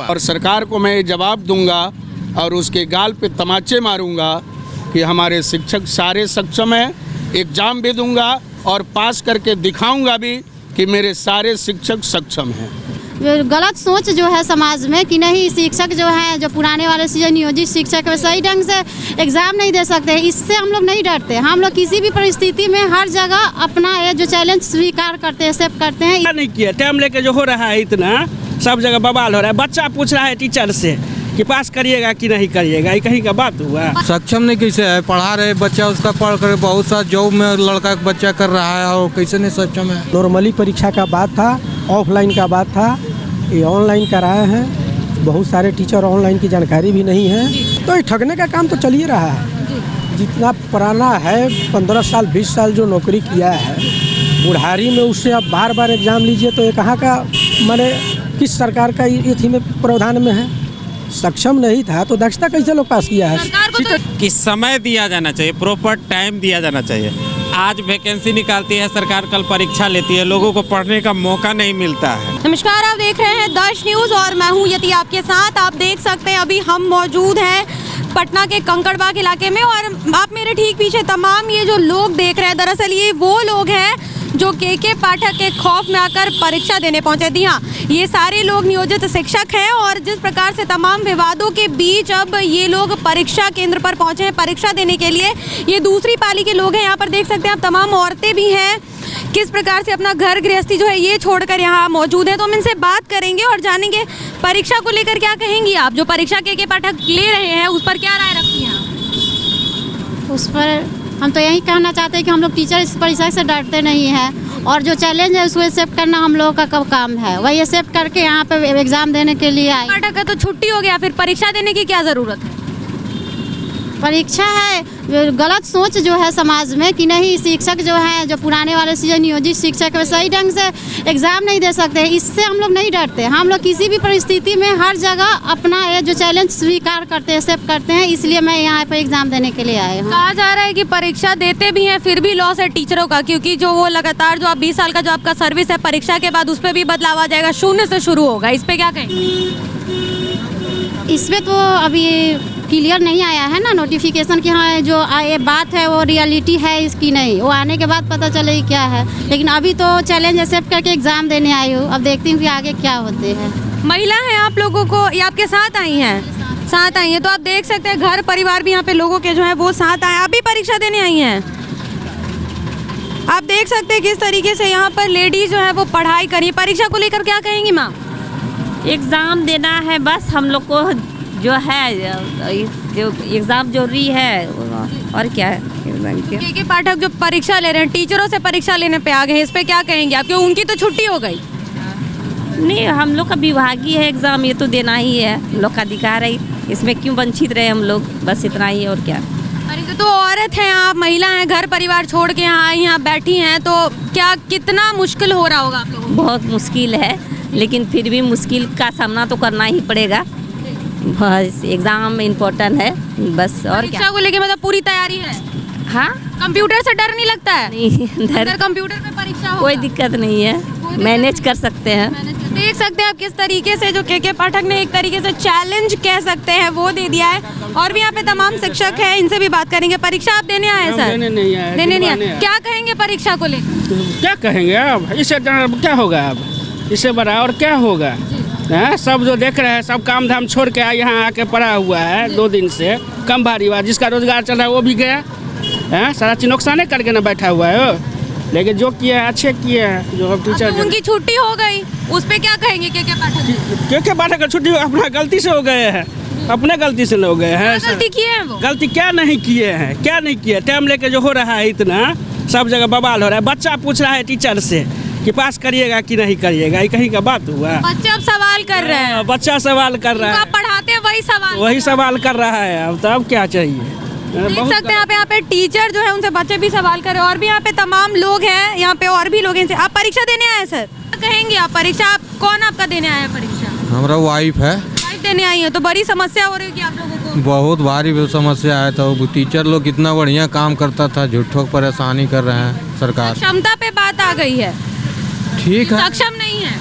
और सरकार को मैं जवाब दूंगा और उसके गाल पे तमाचे मारूंगा कि हमारे शिक्षक सारे सक्षम हैं। एग्जाम भी दूंगा और पास करके दिखाऊंगा भी कि मेरे सारे शिक्षक सक्षम हैं। गलत सोच जो है समाज में कि नहीं शिक्षक जो है, जो पुराने वाले से नियोजित शिक्षक है सही ढंग से एग्ज़ाम नहीं दे सकते। इससे हम लोग नहीं डरते। हम लोग किसी भी परिस्थिति में हर जगह अपना ये जो चैलेंज स्वीकार करते हैं, एक्सेप्ट करते हैं। नहीं किया टाइम लेके जो हो रहा है, इतना सब जगह बवाल हो रहा है। बच्चा पूछ रहा है टीचर से कि पास करिएगा कि नहीं करिएगा, ये कहीं का बात हुआ। सक्षम नहीं कैसे है, पढ़ा रहे बच्चा, उसका पढ़ कर बहुत सा जॉब में लड़का बच्चा कर रहा है और कैसे नहीं सक्षम है। नॉर्मली परीक्षा का बात था, ऑफलाइन का बात था, ये ऑनलाइन कराए हैं। बहुत सारे टीचर ऑनलाइन की जानकारी भी नहीं है, तो ये ठगने का काम तो चल ही रहा है। जितना पुराना है 15 साल 20 साल जो नौकरी किया है बुढ़ारी में, उससे अब बार बार एग्जाम लीजिए तो ये कहाँ का माने किस सरकार का ये थी में प्रावधान में है। सक्षम नहीं था तो दक्षता कैसे लोग पास किया है। कि समय दिया जाना चाहिए, प्रॉपर टाइम दिया जाना चाहिए। आज वैकेंसी निकालती है सरकार, कल परीक्षा लेती है, लोगों को पढ़ने का मौका नहीं मिलता है। नमस्कार, आप देख रहे हैं दर्श न्यूज़ और मैं हूं यति आपके साथ। आप देख सकते हैं अभी हम मौजूद हैं पटना के कंकड़बाग इलाके में और आप मेरे ठीक पीछे तमाम ये जो लोग देख रहे हैं, दरअसल ये वो लोग हैं जो के पाठक के खौफ में आकर परीक्षा देने पहुंचे। जी हाँ, ये सारे लोग नियोजित शिक्षक हैं और जिस प्रकार से तमाम विवादों के बीच अब ये लोग परीक्षा केंद्र पर पहुंचे हैं परीक्षा देने के लिए। ये दूसरी पाली के लोग हैं। यहाँ पर देख सकते हैं आप तमाम औरतें भी हैं, किस प्रकार से अपना घर गृहस्थी जो है ये छोड़कर यहाँ मौजूद है। तो हम इनसे बात करेंगे और जानेंगे परीक्षा को लेकर क्या कहेंगी आप। जो परीक्षा के पाठक ले रहे हैं उस पर क्या राय रखती हैं आप? उस पर हम तो यही कहना चाहते हैं कि हम लोग टीचर इस परीक्षा से डरते नहीं हैं और जो चैलेंज है उसको एक्सेप्ट करना हम लोगों का कब काम है, वही एक्सेप्ट करके यहाँ पे एग्ज़ाम देने के लिए आए। पाठक का तो छुट्टी हो गया, फिर परीक्षा देने की क्या ज़रूरत है? परीक्षा है, गलत सोच जो है समाज में कि नहीं शिक्षक जो है, जो पुराने वाले से नियोजित शिक्षक है सही ढंग से एग्ज़ाम नहीं दे सकते। इससे हम लोग नहीं डरते। हम लोग किसी भी परिस्थिति में हर जगह अपना ये जो चैलेंज स्वीकार करते हैं, एक्सेप्ट करते हैं। इसलिए मैं यहाँ पे एग्ज़ाम देने के लिए आए हूँ। कहा जा रहा है कि परीक्षा देते भी हैं फिर भी लॉस है टीचरों का, क्योंकि जो वो लगातार जो आप 20 साल का जो आपका सर्विस है परीक्षा के बाद उस पर भी बदलाव आ जाएगा, शून्य से शुरू होगा। इस पर क्या कहेंगे? इसमें तो अभी क्लियर नहीं आया है ना नोटिफिकेशन कि हाँ जो ये बात है वो रियलिटी है इसकी, नहीं वो आने के बाद पता चले क्या है। लेकिन अभी तो चैलेंज एक्सेप्ट करके एग्ज़ाम देने आई हूँ, अब देखती हूँ कि आगे क्या होते हैं। महिला हैं आप लोगों को, ये आपके साथ आई हैं? साथ आई हैं, तो आप देख सकते हैं घर परिवार भी यहाँ पे लोगों के जो है वो साथ आए। आप भी परीक्षा देने आई हैं? आप देख सकते हैं किस तरीके से यहाँ पर लेडीज जो है वो पढ़ाई करी। परीक्षा को लेकर क्या कहेंगी माँ? एग्ज़ाम देना है बस हम लोग को, जो है जो एग्ज़ाम जरूरी है और क्या है। के पाठक जो परीक्षा ले रहे हैं, टीचरों से परीक्षा लेने पे आ गए हैं, इस पे क्या कहेंगे आप? क्यों उनकी तो छुट्टी हो गई? नहीं, हम लोग का विभागीय है एग्ज़ाम, ये तो देना ही है, हम लोग का अधिकार है, इसमें क्यों वंचित रहे हम लोग, बस इतना ही और क्या। अरे तो औरत हैं आप, महिला हैं, घर परिवार छोड़ के यहाँ आई, यहाँ बैठी हैं, तो क्या कितना मुश्किल हो रहा होगा आप लोगों को? बहुत मुश्किल है, लेकिन फिर भी मुश्किल का सामना तो करना ही पड़ेगा। बस एग्ज़ाम इम्पोर्टेंट है बस, और परीक्षा क्या। को लेके मतलब पूरी तैयारी है? हाँ, कंप्यूटर से डर नहीं लगता है? नहीं, अगर कंप्यूटर पे परीक्षा हो कोई दिक्कत नहीं है, मैनेज कर सकते हैं। देख सकते हैं आप किस तरीके से जो के पाठक ने एक तरीके से चैलेंज कह सकते हैं वो दे दिया है। और भी यहाँ पे तमाम शिक्षक हैं, इनसे भी बात करेंगे। परीक्षा आप देने आए सर? देने नहीं आए। देने नहीं आए। क्या कहेंगे परीक्षा को लेकर? क्या कहेंगे अब, इससे क्या होगा, अब इससे बड़ा और क्या होगा। है सब जो देख रहे हैं, सब काम धाम छोड़ के यहाँ आके पड़ा हुआ है 2 दिन से, कम भारी हुआ, जिसका रोजगार चल रहा है वो भी गया है, सारा चीज नुकसान करके ना बैठा हुआ है। लेकिन जो किया है अच्छे किए हैं। जो टीचर उनकी छुट्टी हो गई, उस पे क्या कहेंगे? के पाठक के पाठक का छुट्टी अपना गलती से हो गए हैं, अपने गलती से हो गए हैं। गलती किए हैं वो? गलती क्या नहीं किए हैं, क्या नहीं किए। टाइम लेके जो हो रहा है, इतना सब जगह बवाल हो रहा है। बच्चा पूछ रहा है टीचर से कि पास करिएगा कि नहीं करिएगा, ये कहीं का बात हुआ। बच्चे अब सवाल कर रहे हैं। बच्चा सवाल कर रहा है, आप पढ़ाते हैं वही सवाल कर रहा है। अब तो अब क्या चाहिए। देख सकते हैं आप यहाँ पे टीचर जो है उनसे बच्चे भी सवाल कर रहे हैं और भी यहाँ पे तमाम लोग हैं, यहाँ पे और भी लोग हैं। आप परीक्षा देने आए सर? क्या कहेंगे आप? परीक्षा आप कौन आपका देने आया परीक्षा? हमारा वाइफ है। देने आई हैं तो बड़ी समस्या हो रही है आप लोगों को। बहुत भारी समस्या है। तो टीचर लोग कितना बढ़िया काम करता था, झूठों परेशानी कर रहे हैं सरकार। क्षमता पे बात आ गई है, ठीक है, सक्षम नहीं है।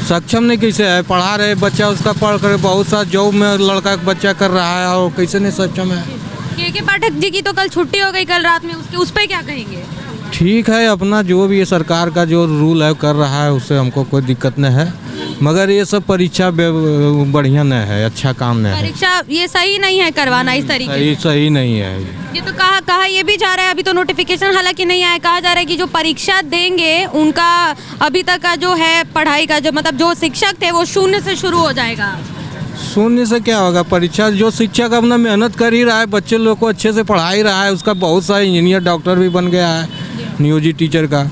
सक्षम नहीं कैसे है, पढ़ा रहे बच्चा उसका पढ़ कर बहुत सा जॉब में लड़का बच्चा कर रहा है और कैसे नहीं सक्षम है। के पाठक जी की तो कल छुट्टी हो गई कल रात में, उसके उस पर क्या कहेंगे? ठीक है, अपना जो भी ये सरकार का जो रूल है कर रहा है उससे हमको कोई दिक्कत नहीं है, मगर ये सब परीक्षा बढ़िया नहीं है, अच्छा काम नहीं है। परीक्षा ये सही नहीं है करवाना इस तरीके से। सही नहीं है। ये तो कहा ये भी जा रहा है, अभी तो नोटिफिकेशन हालांकि नहीं आया, कहा जा रहा है कि जो परीक्षा देंगे उनका अभी तक का जो है पढ़ाई का जो मतलब जो शिक्षक थे वो 0 से शुरू हो जाएगा। शून्य से क्या होगा, परीक्षा जो शिक्षक अपना मेहनत कर ही रहा है, बच्चे लोग को अच्छे से पढ़ा ही रहा है, उसका बहुत सारे इंजीनियर डॉक्टर भी बन गया है नियोजित टीचर का,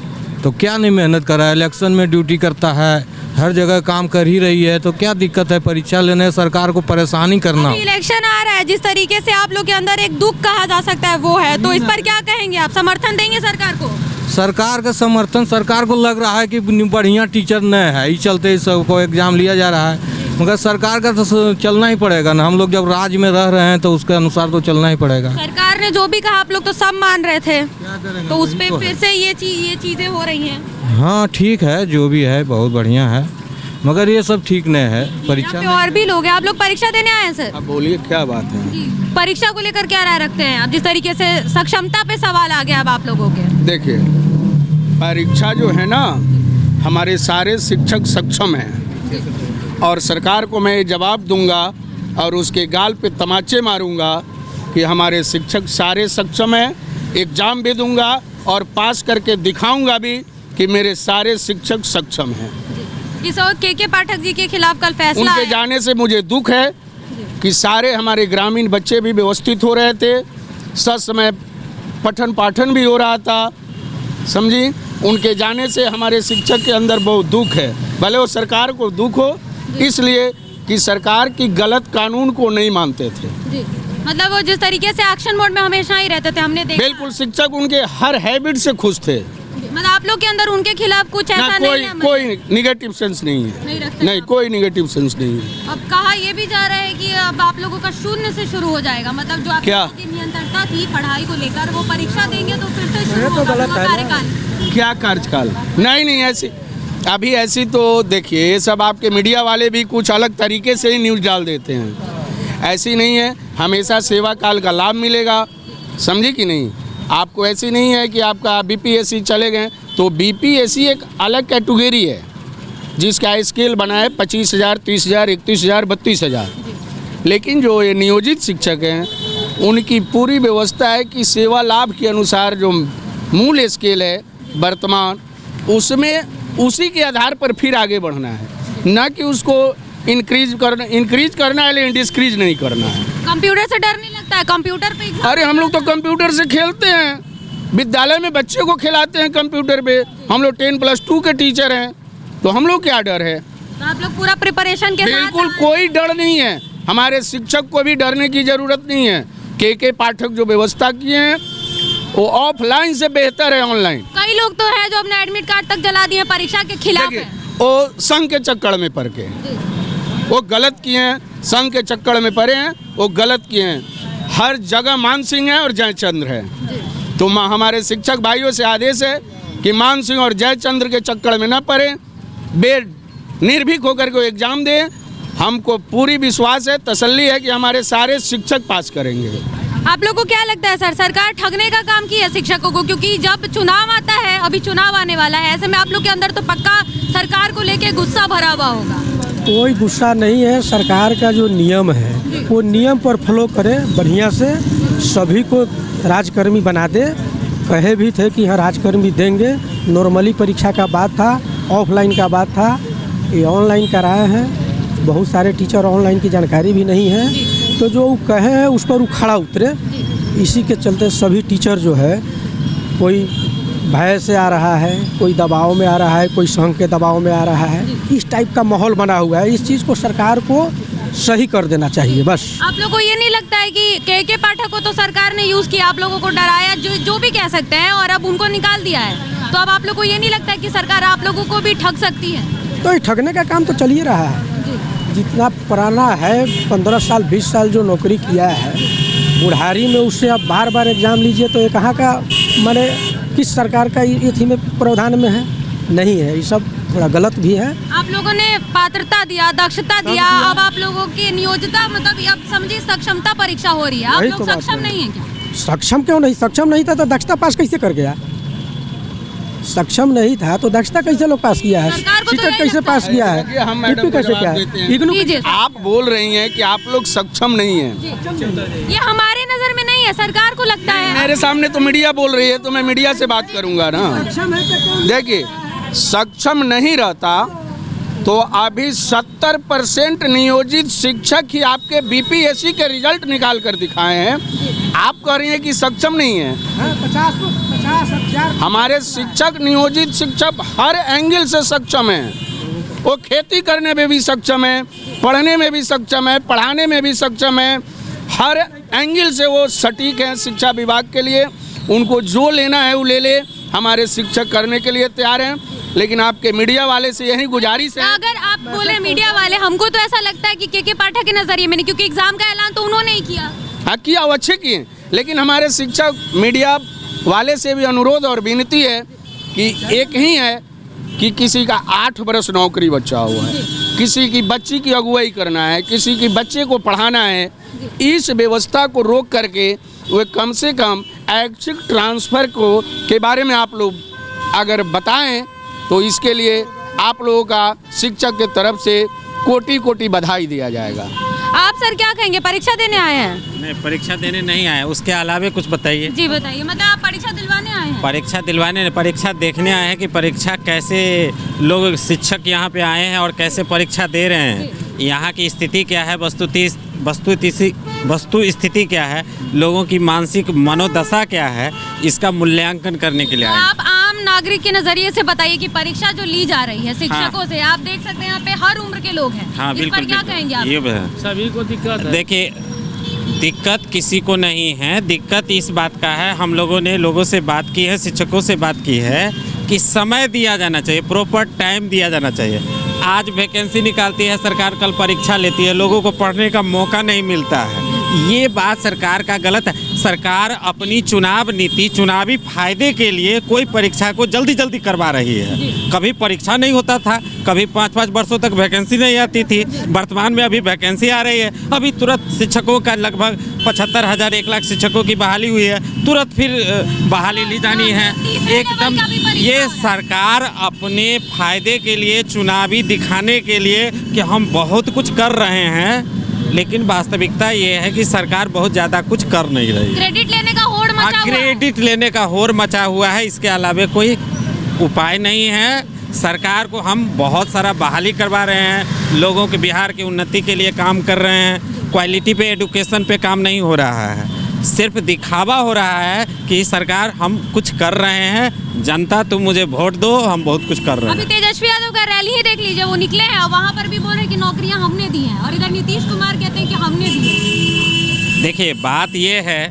तो क्या नहीं मेहनत कर रहा है, इलेक्शन में ड्यूटी करता है, हर जगह काम कर ही रही है, तो क्या दिक्कत है परीक्षा लेने सरकार को परेशानी करना। इलेक्शन आ रहा है, जिस तरीके से आप लोग के अंदर एक दुख कहा जा सकता है वो है, तो इस पर क्या कहेंगे आप? समर्थन देंगे सरकार को? सरकार का समर्थन, सरकार को लग रहा है कि बढ़िया टीचर नहीं है, इस चलते सबको एग्जाम लिया जा रहा है, मगर सरकार का तो चलना ही पड़ेगा ना, हम लोग जब राज्य में रह रहे हैं तो उसके अनुसार तो चलना ही पड़ेगा। सरकार ने जो भी कहा आप लोग तो सब मान रहे थे, तो उस पर फिर से ये चीज़ें हो रही हैं। हाँ ठीक है, जो भी है बहुत बढ़िया है, मगर ये सब ठीक नहीं है। परीक्षा पे और भी लोग हैं, आप लोग परीक्षा देने आए हैं सर? अब बोलिए क्या बात है। परीक्षा को लेकर क्या राय रखते हैं आप, जिस तरीके से सक्षमता पे सवाल आ गया अब आप लोगों के? देखिए, परीक्षा जो है ना, हमारे सारे शिक्षक सक्षम हैं और सरकार को मैं जवाब दूंगा और उसके गाल पे तमाचे मारूंगा कि हमारे शिक्षक सारे सक्षम हैं। एग्ज़ाम भी दूंगा और पास करके दिखाऊंगा भी कि मेरे सारे शिक्षक सक्षम हैं। इस और के पाठक जी के खिलाफ कल फैसला उनके जाने से मुझे दुख है कि सारे हमारे ग्रामीण बच्चे भी व्यवस्थित हो रहे थे, ससमय पठन पाठन भी हो रहा था, समझी। उनके जाने से हमारे शिक्षक के अंदर बहुत दुख है, भले वो सरकार को दुख हो, इसलिए कि सरकार की गलत कानून को नहीं मानते थे। जी। मतलब वो जिस तरीके से एक्शन मोड में हमेशा ही रहते थे, हमने देखा। बिल्कुल, शिक्षक उनके हर हैबिट से खुश थे। मतलब आप लोग के अंदर उनके खिलाफ कुछ ऐसा नहीं है? कोई निगेटिव सेंस नहीं है, नहीं कोई निगेटिव सेंस नहीं है। अब कहा ये भी जा रहा है कि अब आप लोगों का 0 से शुरू हो जाएगा, मतलब जो आप लोगों की नियंत्रणता थी पढ़ाई को लेकर वो परीक्षा देंगे तो फिर से शुरू होगा कार्यकाल। क्या कार्यकाल? नहीं ऐसी अभी ऐसी तो देखिए, ये सब आपके मीडिया वाले भी कुछ अलग तरीके से ही न्यूज़ डाल देते हैं, ऐसी नहीं है। हमेशा सेवा काल का लाभ मिलेगा, समझी कि नहीं। आपको ऐसी नहीं है कि आपका बीपीएससी चले गए, तो बीपीएससी एक अलग कैटेगरी है जिसका स्केल बना है 25,000, 30,000, 31,000, 32,000। लेकिन जो ये नियोजित शिक्षक हैं उनकी पूरी व्यवस्था है कि सेवा लाभ के अनुसार जो मूल स्केल है वर्तमान, उसमें उसी के आधार पर फिर आगे बढ़ना है, ना कि उसको इंक्रीज करना है लेकिन डिस्क्रीज नहीं करना है। कंप्यूटर से डर नहीं लगता है? कंप्यूटर पे अरे हम लोग तो कंप्यूटर से खेलते हैं, विद्यालय में बच्चे को खिलाते हैं कंप्यूटर पे। हम लोग 10+2 के टीचर हैं, तो हम लोग क्या डर है? तो आप लोग पूरा प्रिपरेशन के साथ? बिल्कुल कोई डर नहीं है, हमारे शिक्षक को भी डरने की जरूरत नहीं है। के पाठक जो व्यवस्था किए हैं वो ऑफलाइन से बेहतर है ऑनलाइन। कई लोग तो हैं जो अपने एडमिट कार्ड तक जला दिए परीक्षा के खिलाफ है। वो संघ के चक्कर में पड़ के वो गलत किए हैं, संघ के चक्कर में पड़े हैं, वो गलत किए हैं। हर जगह मान सिंह है और जयचंद्र है, तो हमारे शिक्षक भाइयों से आदेश है कि मान सिंह और जयचंद्र के चक्कर में न पड़े, निर्भीक होकर के एग्जाम दें। हमको पूरी विश्वास है, तसल्ली है कि हमारे सारे शिक्षक पास करेंगे। आप लोग को क्या लगता है सर, सरकार ठगने का काम की है शिक्षकों को? क्योंकि जब चुनाव आता है, अभी चुनाव आने वाला है, ऐसे में आप लोग के अंदर तो पक्का सरकार को लेके गुस्सा भरा हुआ होगा। कोई गुस्सा नहीं है, सरकार का जो नियम है वो नियम पर फॉलो करे, बढ़िया से सभी को राजकर्मी बना दे। कहे भी थे कि हाँ राजकर्मी देंगे, नॉर्मली परीक्षा का बात था, ऑफलाइन का बात था, ये ऑनलाइन कराए हैं। बहुत सारे टीचर ऑनलाइन की जानकारी भी नहीं है, तो जो कहे हैं उस पर वो खड़ा उतरे। इसी के चलते सभी टीचर जो है, कोई भय से आ रहा है, कोई दबाव में आ रहा है, कोई संघ के दबाव में आ रहा है, इस टाइप का माहौल बना हुआ है। इस चीज़ को सरकार को सही कर देना चाहिए बस। आप लोगों को ये नहीं लगता है कि के पाठक को तो सरकार ने यूज़ किया, आप लोगों को डराया, जो भी कह सकते हैं, और अब उनको निकाल दिया है, तो अब आप लोग को ये नहीं लगता है कि सरकार आप लोगों को भी ठग सकती है? तो ये ठगने का काम तो चल ही रहा है, जितना पुराना है 15 साल 20 साल जो नौकरी किया है बुढ़ारी में, उससे अब बार बार एग्ज़ाम लीजिए तो ये कहाँ का माने किस सरकार का ये थी में प्रावधान में है, नहीं है। ये सब थोड़ा गलत भी है। आप लोगों ने पात्रता दिया, दक्षता दिया, अब आप लोगों की नियोजिता मतलब अब समझिए सक्षमता परीक्षा हो रही है, आप लोग सक्षम नहीं है क्या? सक्षम क्यों नहीं? सक्षम नहीं था तो दक्षता पास कैसे कर गया? सक्षम नहीं था तो दक्षता कैसे लोग पास किया है? सरकार को तो सीटेट कैसे पास किया है? देखिए, हम मैडम को कैसे जवाब किया देते हैं। है? इग्नू कीजिए। आप बोल रही हैं कि आप लोग सक्षम नहीं हैं। ये हमारे नजर में नहीं है, सरकार को लगता है। मेरे सामने तो मीडिया बोल रही है, तो मैं मीडिया से बात करूंगा ना। देखिए, सक्षम नहीं रहता तो अभी 70% नियोजित शिक्षक ही आपके बीपीएससी के रिजल्ट निकाल कर दिखाए हैं। आप कह रही हैं कि सक्षम नहीं है। 50,000 हमारे शिक्षक, नियोजित शिक्षक हर एंगल से सक्षम हैं। वो खेती करने में भी सक्षम है, पढ़ने में भी सक्षम है, पढ़ाने में भी सक्षम है। हर एंगल से वो सटीक हैं शिक्षा विभाग के लिए। उनको जो लेना है वो ले ले, हमारे शिक्षक करने के लिए तैयार हैं। लेकिन आपके मीडिया वाले से यही गुजारिश है। अगर आप बोले मीडिया वाले, हमको तो ऐसा लगता है कि के पाठक के नजरिए में नहीं, क्योंकि एग्जाम का ऐलान तो उन्होंने ही किया। हाँ, किया, वो अच्छे किए, लेकिन हमारे शिक्षक मीडिया वाले से भी अनुरोध और विनती है कि एक ही है कि किसी का 8 बरस नौकरी बचा हुआ है, किसी की बच्ची की अगुवाई करना है, किसी की बच्चे को पढ़ाना है। इस व्यवस्था को रोक करके वे कम से कम ऐच्छिक ट्रांसफ़र को के बारे में आप लोग अगर बताएं तो इसके लिए आप लोगों का शिक्षक के तरफ से कोटि कोटि बधाई दिया जाएगा। आप सर क्या कहेंगे, परीक्षा देने आए हैं? नहीं, परीक्षा देने नहीं आए, उसके अलावे कुछ बताइए। जी बताइए, मतलब आप परीक्षा दिलवाने आए हैं? परीक्षा दिलवाने, परीक्षा देखने आए हैं कि परीक्षा कैसे लोग शिक्षक यहाँ पे आए हैं और कैसे परीक्षा दे रहे हैं, यहाँ की स्थिति क्या है, वस्तु स्थिति क्या है, लोगों की मानसिक मनोदशा क्या है, इसका मूल्यांकन करने के लिए आए हैं। आप आम नागरिक के नजरिए से बताइए कि परीक्षा जो ली जा रही है शिक्षकों से, आप देख सकते हैं यहाँ पे हर उम्र के लोग हैं। हाँ, इस बिल्कुल, पर क्या बिल्कुल। कहेंगे आप? ये सभी को दिक्कत है। देखिए, दिक्कत किसी को नहीं है, दिक्कत इस बात का है, हम लोगों ने लोगों से बात की है, शिक्षकों से बात की है कि समय दिया जाना चाहिए, प्रॉपर टाइम दिया जाना चाहिए। आज वैकेंसी निकालती है सरकार, कल परीक्षा लेती है, लोगों को पढ़ने का मौका नहीं मिलता है। ये बात सरकार का गलत है। सरकार अपनी चुनाव नीति, चुनावी फायदे के लिए कोई परीक्षा को जल्दी जल्दी करवा रही है। कभी परीक्षा नहीं होता था, कभी 5-5 वर्षों तक वैकेंसी नहीं आती थी। वर्तमान में अभी वैकेंसी आ रही है, अभी तुरंत शिक्षकों का लगभग 75,000 1 लाख शिक्षकों की बहाली हुई है, तुरंत फिर बहाली ली जानी है। एकदम ये सरकार अपने फायदे के लिए, चुनावी दिखाने के लिए कि हम बहुत कुछ कर रहे हैं, लेकिन वास्तविकता ये है कि सरकार बहुत ज़्यादा कुछ कर नहीं रही। क्रेडिट लेने का होड़ मचा हुआ है। क्रेडिट लेने का होड़ मचा हुआ है, इसके अलावा कोई उपाय नहीं है। सरकार को हम बहुत सारा बहाली करवा रहे हैं, लोगों के बिहार की उन्नति के लिए काम कर रहे हैं, क्वालिटी पे, एडुकेशन पे काम नहीं हो रहा है, सिर्फ दिखावा हो रहा है कि सरकार हम कुछ कर रहे हैं, जनता तुम मुझे वोट दो, हम बहुत कुछ कर रहे हैं। अभी तेजस्वी यादव का रैली ही देख लीजिए, वो निकले हैं, वहाँ पर भी बोल रहे हैं कि नौकरियाँ हमने दी हैं, और इधर नीतीश कुमार कहते हैं कि हमने दी हैं। देखिए, बात ये है,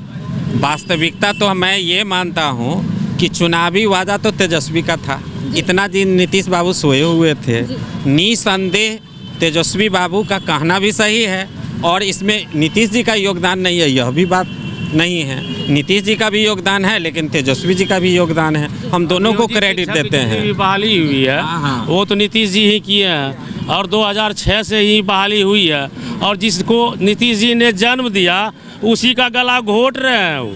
वास्तविकता तो मैं ये मानता हूँ कि चुनावी वादा तो तेजस्वी का था, इतना दिन नीतीश बाबू सोए हुए थे। निसंदेह तेजस्वी बाबू का कहना भी सही है, और इसमें नीतीश जी का योगदान नहीं है, यह भी बात नहीं है। नीतीश जी का भी योगदान है, लेकिन तेजस्वी जी का भी योगदान है, हम दोनों को क्रेडिट देते हैं। बहाली हुई है, वो तो नीतीश जी ही किए हैं, और 2006 से ही बहाली हुई है, और जिसको नीतीश जी ने जन्म दिया उसी का गला घोट रहे हैं वो।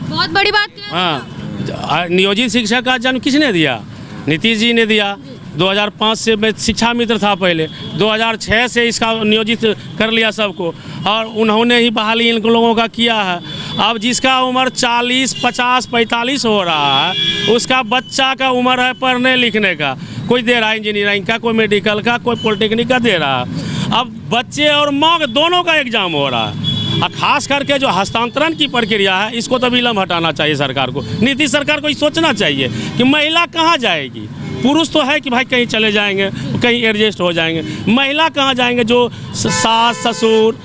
बहुत बड़ी बात है। हाँ, नियोजित शिक्षक का जन्म किसने दिया? नीतीश जी ने दिया। 2005 से मैं शिक्षा मित्र था पहले, 2006 से इसका नियोजित कर लिया सबको, और उन्होंने ही बहाली इन लोगों का किया है। अब जिसका उम्र 40, 50, 45 हो रहा है, उसका बच्चा का उम्र है पढ़ने लिखने का, कोई दे रहा है इंजीनियरिंग का, कोई मेडिकल का, कोई पॉलिटेक्निक का दे रहा है। अब बच्चे और माँ दोनों का एग्जाम हो रहा है, और खास करके जो हस्तांतरण की प्रक्रिया है, इसको तो विलम्ब हटाना चाहिए सरकार को। नीतीश सरकार को ये सोचना चाहिए कि महिला कहाँ जाएगी। पुरुष तो है कि भाई कहीं चले जाएंगे, कहीं एडजस्ट हो जाएंगे, महिला कहाँ जाएंगे जो सास ससुर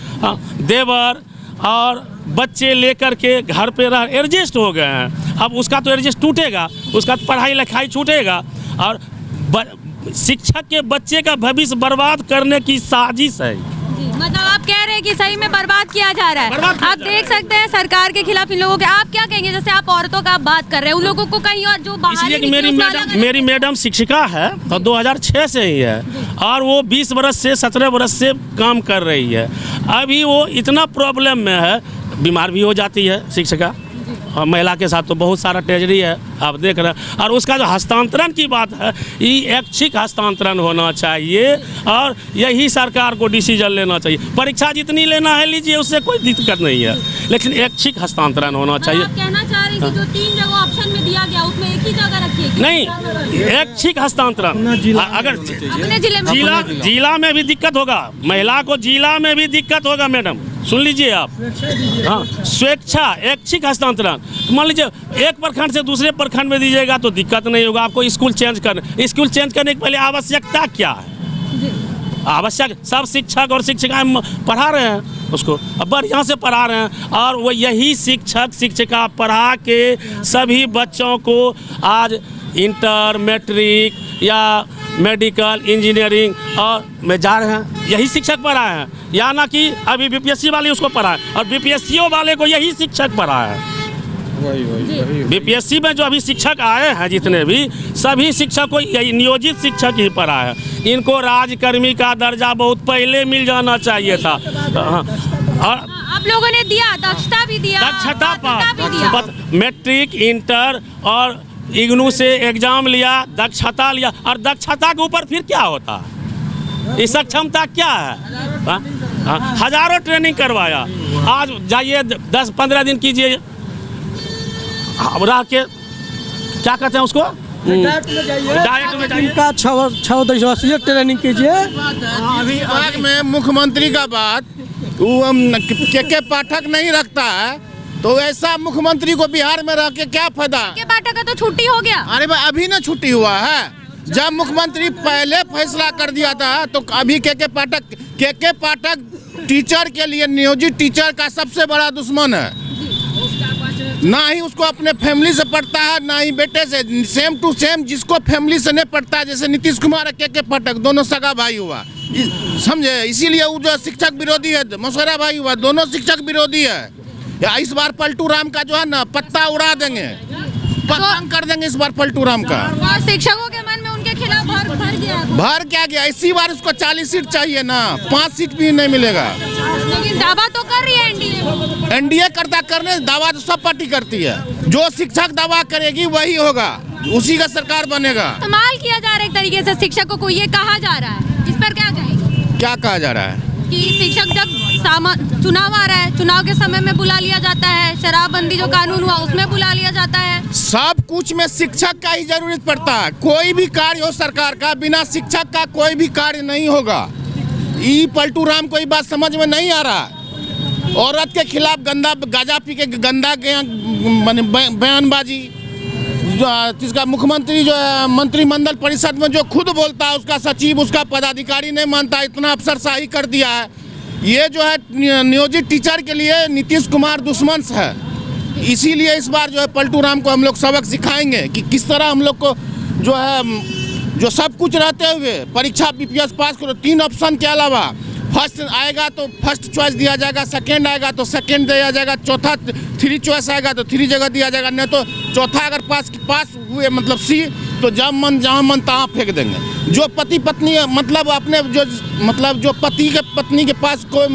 देवर और बच्चे लेकर के घर पे रह एडजस्ट हो गए हैं। अब उसका तो एडजस्ट टूटेगा, उसका तो पढ़ाई लिखाई छूटेगा, और शिक्षक के बच्चे का भविष्य बर्बाद करने की साजिश है। मतलब आप कह रहे हैं कि सही में बर्बाद किया जा रहा है। आप देख सकते हैं सरकार के खिलाफ इन लोगों के, आप क्या कहेंगे? जैसे आप औरतों का बात कर रहे हैं, उन लोगों को कहीं और जो बाहर इसलिए कि मेरी मैडम शिक्षिका है और 2006 से ही है और वो 20 बरस से 17 बरस से काम कर रही है। अभी वो इतना प्रॉब्लम में है, बीमार भी हो जाती है शिक्षिका, और महिला के साथ तो बहुत सारा ट्रेजरी है आप देख रहे हैं। और उसका जो हस्तांतरण की बात है, ये ऐच्छिक हस्तांतरण होना चाहिए और यही सरकार को डिसीजन लेना चाहिए। परीक्षा जितनी लेना है लीजिए, उससे कोई दिक्कत नहीं है, लेकिन ऐच्छिक हस्तांतरण होना चाहिए। आप कहना चाह रहे हैं कि जो 3 जगह ऑप्शन में दिया गया उसमें एक ही जगह रखिए? नहीं, ऐच्छिक हस्तांतरण। अगर अपने जिला में भी दिक्कत होगा, महिला को जिला में भी दिक्कत होगा मैडम, सुन लीजिए आप। हाँ, स्वेच्छा ऐच्छिक हस्तांतरण। मान लीजिए एक प्रखंड से दूसरे प्रखंड में दीजिएगा तो दिक्कत नहीं होगा। आपको स्कूल चेंज करने के पहले आवश्यकता क्या है? आवश्यक सब शिक्षक और शिक्षिकाएं पढ़ा रहे हैं उसको, अब बढ़िया से पढ़ा रहे हैं और वो यही शिक्षक शिक्षिका पढ़ा के सभी बच्चों को आज इंटर, मैट्रिक या मेडिकल, इंजीनियरिंग और में जा रहे हैं। यही शिक्षक पढ़ाए हैं, या ना कि अभी बीपीएससी वाले उसको पढ़ाए और बीपीएससी वाले को यही शिक्षक पढ़ाए हैं। बीपीएससी में जो अभी शिक्षक आए हैं जितने भी, सभी शिक्षक को यही नियोजित शिक्षक ही पढ़ाए हैं। इनको राजकर्मी का दर्जा बहुत पहले मिल जाना चाहिए था। और आप लोगों ने दिया, दक्षता भी दिया, दक्षता पास, मैट्रिक, इंटर और इग्नू से एग्जाम लिया, दक्षता लिया, और दक्षता के ऊपर फिर क्या होता है? इस सक्षमता क्या है? हजारों ट्रेनिंग करवाया, आज जाइए 10-15 दिन कीजिए, रह के क्या कहते हैं उसको, डायरेक्ट में जाइए, इनका 6 दिवसीय ट्रेनिंग कीजिए। अभी आग में मुख्यमंत्री का बात वो के पाठक नहीं रखता है, तो ऐसा मुख्यमंत्री को बिहार में रह के क्या फायदा? के पाठक का तो छुट्टी हो गया। अरे भाई अभी ना छुट्टी हुआ है, जब मुख्यमंत्री पहले फैसला कर दिया था तो अभी के पाठक टीचर के लिए, नियोजित टीचर का सबसे बड़ा दुश्मन है। ना ही उसको अपने फैमिली से पढ़ता है, ना ही बेटे से, सेम टू सेम जिसको फैमिली से नहीं पढ़ता है, जैसे नीतीश कुमार के पाठक दोनों सगा भाई हुआ, समझे? इसीलिए वो जो शिक्षक विरोधी है, मौसेरा भाई हुआ, दोनों शिक्षक विरोधी है। या इस बार पलटू राम का जो है ना पत्ता उड़ा देंगे, पतंग कर देंगे इस बार पलटू राम का। और शिक्षकों के मन में उनके खिलाफ भर गया। भर क्या गया? इसी बार उसको 40 सीट चाहिए ना, 5 सीट भी नहीं मिलेगा। लेकिन दावा तो कर रही है एनडीए। एनडीए करने दावा तो सब पार्टी करती है, जो शिक्षक दावा करेगी वही होगा, उसी का सरकार बनेगा। इस्तेमाल किया जा रहा है एक तरीके से शिक्षकों को, ये कहा जा रहा है, इस पर क्या कहेंगे? क्या कहा जा रहा है? कि शिक्षक जब चुनाव आ रहा है, चुनाव के समय में बुला लिया जाता है, शराबबंदी जो कानून हुआ उसमें बुला लिया जाता है, सब कुछ में शिक्षक का ही जरूरत पड़ता है। कोई भी कार्य हो सरकार का, बिना शिक्षक का कोई भी कार्य नहीं होगा। ये पलटू राम को ये बात समझ में नहीं आ रहा। औरत के खिलाफ गंदा गांजा पी के गंदा बयानबाजी, जिसका मुख्यमंत्री जो है मंत्रिमंडल परिषद में जो खुद बोलता है, उसका सचिव, उसका पदाधिकारी नहीं मानता, इतना अफसरशाही कर दिया है। ये जो है नियोजित टीचर के लिए नीतीश कुमार दुश्मन है। इसीलिए इस बार जो है पलटू राम को हम लोग सबक सिखाएंगे कि किस तरह हम लोग को जो है, जो सब कुछ रहते हुए परीक्षा बीपीएस पास करो। 3 ऑप्शन के अलावा फर्स्ट आएगा तो फर्स्ट चॉइस दिया जाएगा, सेकंड आएगा तो सेकंड दिया जाएगा, चौथा 3 चॉइस आएगा तो 3 जगह दिया जाएगा, नहीं तो चौथा अगर पास हुए मतलब सी, तो जहाँ मन तहाँ फेंक देंगे। जो पति पत्नी मतलब अपने जो पति के पत्नी के पास कोई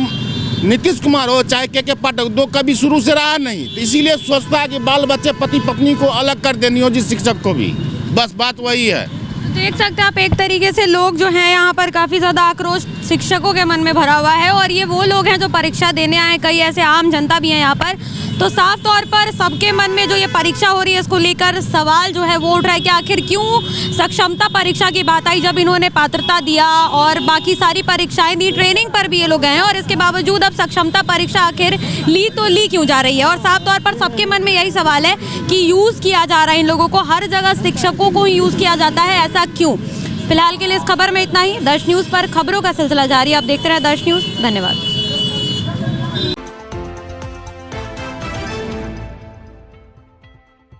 नीतीश कुमार हो चाहे के पाठक, दो कभी शुरू से रहा नहीं, तो इसीलिए सोचता है कि बाल बच्चे पति पत्नी को अलग कर दे, नियोजित शिक्षक को भी, बस बात वही है। देख सकते हैं आप एक तरीके से लोग जो हैं यहाँ पर काफ़ी ज़्यादा आक्रोश शिक्षकों के मन में भरा हुआ है, और ये वो लोग हैं जो परीक्षा देने आए, कई ऐसे आम जनता भी हैं यहाँ पर। तो साफ तौर पर सबके मन में जो ये परीक्षा हो रही है इसको लेकर सवाल जो है वो उठ रहा है कि आखिर क्यों सक्षमता परीक्षा की बात आई, जब इन्होंने पात्रता दिया और बाकी सारी परीक्षाएं दी, ट्रेनिंग पर भी ये लोग गए हैं, और इसके बावजूद अब सक्षमता परीक्षा आखिर ली क्यों जा रही है। और साफ तौर पर सबके मन में यही सवाल है कि यूज़ किया जा रहा है इन लोगों को, हर जगह शिक्षकों को ही यूज़ किया जाता है, ऐसा क्यों? फिलहाल के लिए इस खबर में इतना ही। दर्श न्यूज़ पर खबरों का सिलसिला जारी, आप देखते रहे दर्श न्यूज़। धन्यवाद।